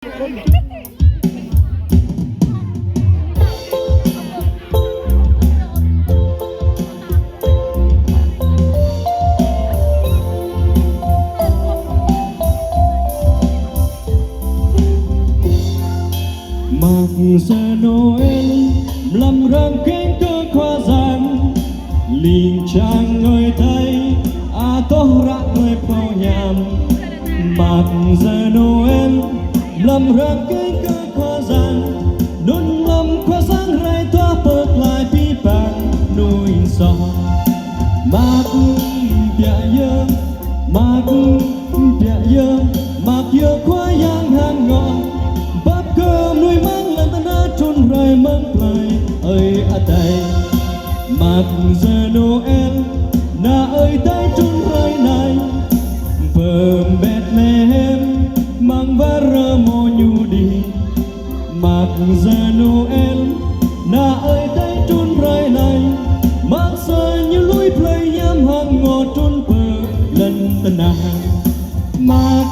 Mặc giờ Noel làm răng cánh cơ khoa giang liền trang người thấy tô rạ người phao nhàm. Mặc giờ Noel làm răng cánh cơ khoa giang nôn lâm khoa giang rai toa bớt lại pi bang nuôi gió. Mặc bia dơ mặc bia dơ mặc dơ khoa giang hàng ngọn bắp cơm nuôi mang lần ta đã trôn rơi mất lời ơi à đây. Mặc giờ Noel na ơi tay trôn rơi này vườn Bethlehem mang vara mô nhu đi. Mặc giờ Noel na ơi tay trôn rơi này mang sơi như lối play nhắm hàng ngõ trôn bờ lần ta nàng. Mặc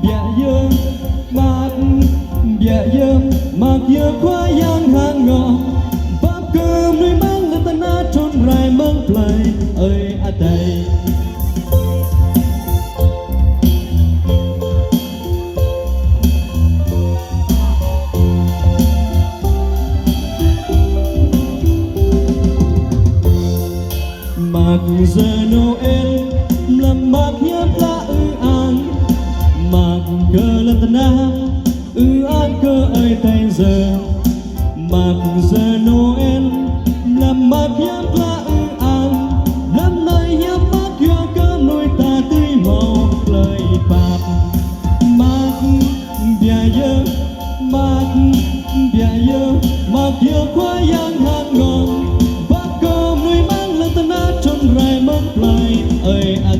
bia dơ mặc bia dơ mặc dơ khoa giang hàng ngõ bắp cơm nuôi mang lên ta đã trôn rơi mất lời ơi à đây. Mặc giờ Noel làm mặc nhấp la an mặc cơ lên tân an cơ ơi tay giờ. Mặc giờ Noel làm mặc nhấp la an làm lời nhấp mắt cho cơm nuôi ta tươi màu lời bạc. Mặc bia dơ mặc bia dơ mặc dơ khoa giang hàng ngon bát cơm nuôi mang lên tân trôn rơi mất lời ơi à